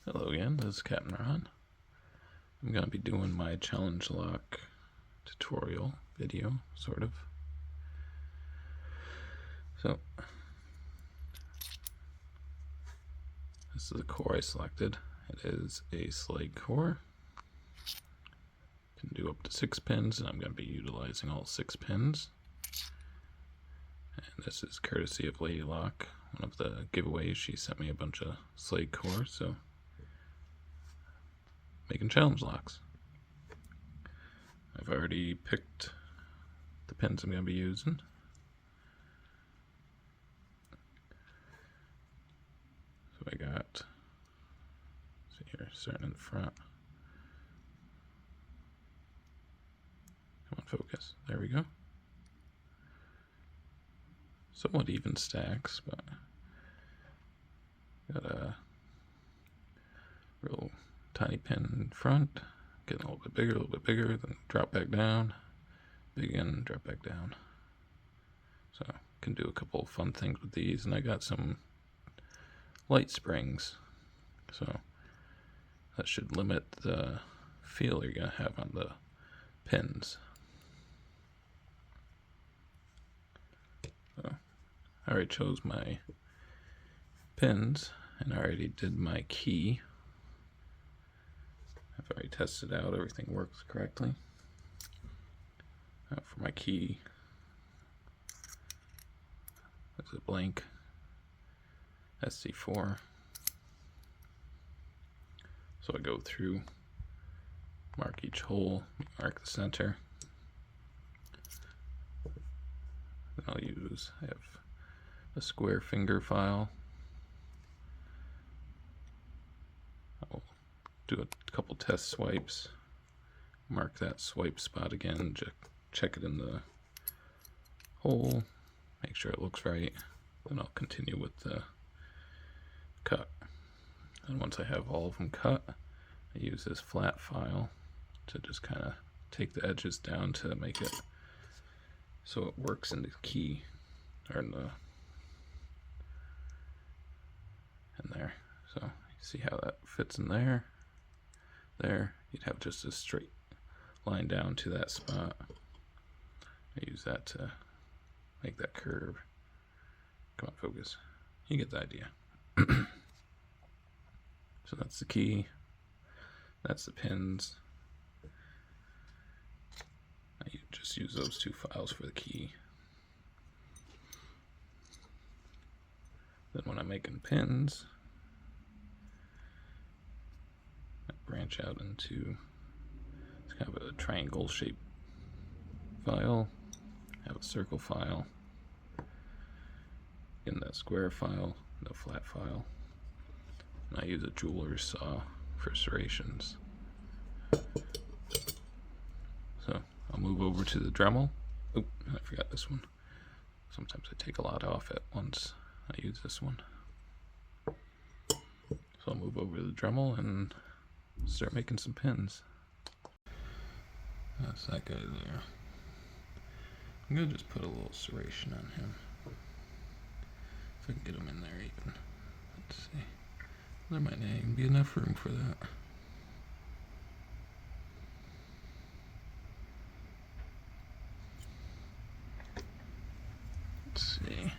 Hello again, this is Captain Ron. I'm going to be doing my challenge lock tutorial video, sort of. So, this is the core I selected. It is a Schlage core. Can do up to 6 pins, and I'm going to be utilizing all 6 pins. And this is courtesy of Lady Lock, one of the giveaways. She sent me a bunch of Schlage cores, so making challenge locks. I've already picked the pins I'm going to be using. So I got, see here, starting in the front. Come on, focus. There we go. Somewhat even stacks, but got a real tiny pin in front, getting a little bit bigger, then drop back down, big again, drop back down. So can do a couple of fun things with these, and I got some light springs, so that should limit the feel you're gonna have on the pins. So I already chose my pins, and I already did my key. I've already tested out, everything works correctly. For my key, it's a blank SC4. So I go through, mark each hole, mark the center. Then I have a square finger file. I'll do a couple test swipes, mark that swipe spot again, check it in the hole, make sure it looks right. Then I'll continue with the cut. And once I have all of them cut, I use this flat file to just kind of take the edges down to make it so it works in the key, or in there. So you see how that fits in there. There, you'd have just a straight line down to that spot. I use that to make that curve. Come on, focus. You get the idea. So that's the key. That's the pins. I just use those two files for the key. Then when I'm making pins, I branch out into, it's kind of a triangle shaped file. I have a circle file, in that square file, the flat file. And I use a jeweler's saw for serrations. So I'll move over to the Dremel. Oh, I forgot this one. Sometimes I take a lot off at once. I use this one. So I'll move over to the Dremel and start making some pins. That's that guy there. I'm gonna just put a little serration on him. If I can get him in there even. Let's see. There might not even be enough room for that. Let's see.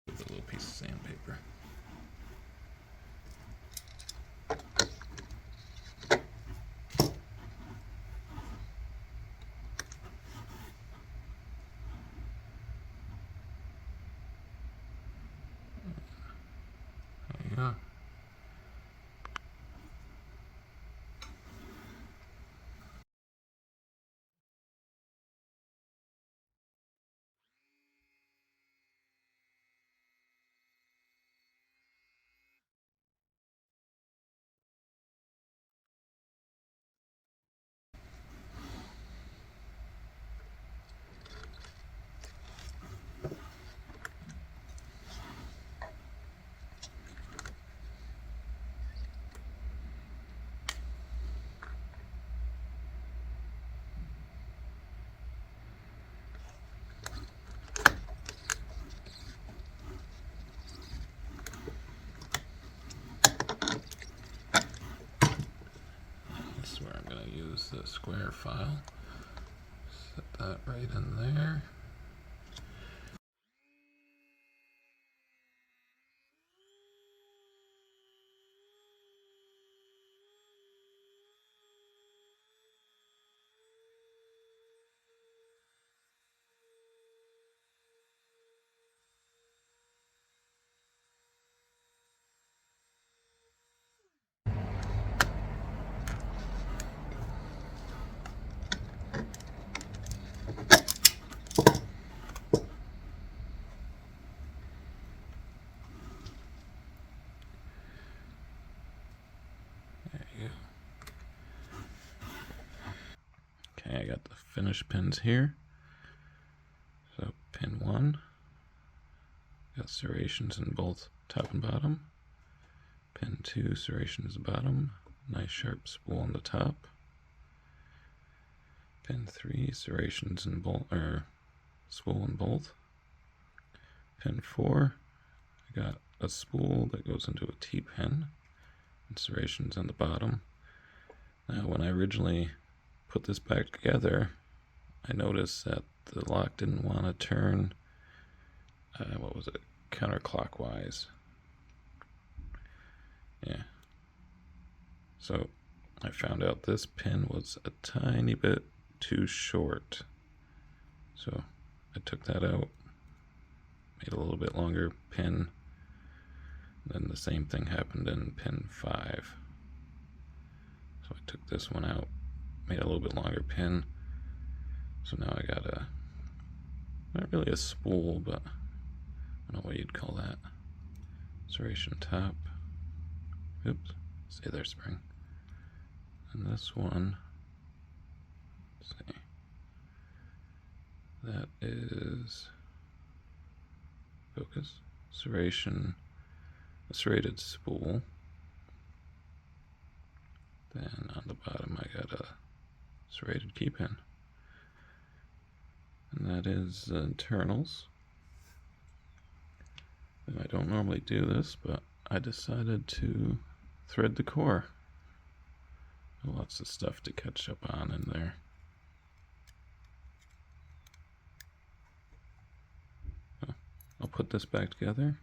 With a little piece of sandpaper. use the square file. Set that right in there. Okay, I got the finished pins here. So pin 1, got serrations in both top and bottom. Pin 2, serrations bottom, nice sharp spool on the top. Pin 3, serrations in both, spool in both. Pin 4, I got a spool that goes into a T-pin, and serrations on the bottom. Now when I originally put this back together, I noticed that the lock didn't want to turn, what was it, counterclockwise. Yeah. So I found out this pin was a tiny bit too short. So I took that out, made a little bit longer pin. Then the same thing happened in pin 5. So I took this one out, made a little bit longer pin. So now I got a, not really a spool, but I don't know what you'd call that. Serration top. Oops, stay there, spring. And this one, let's see, that is, focus, serration, a serrated spool. Then on the bottom I got a serrated key pin. And that is internals. And I don't normally do this, but I decided to thread the core. Lots of stuff to catch up on in there. I'll put this back together.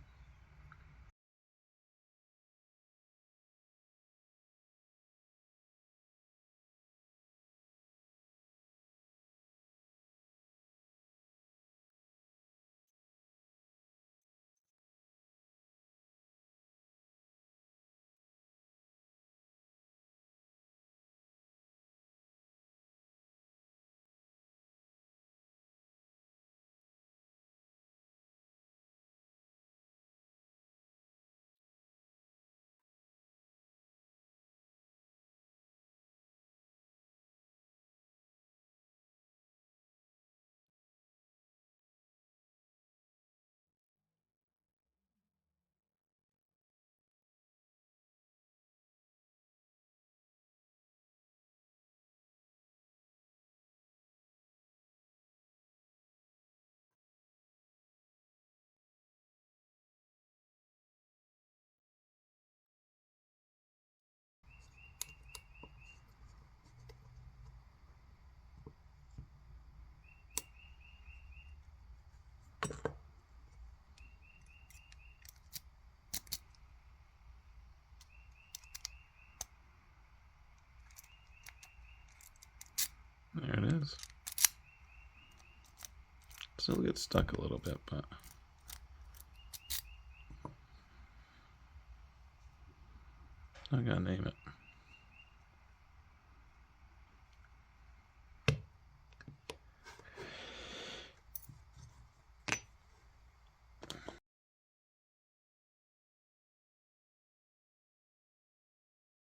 There it is. Still gets stuck a little bit, but I gotta name it.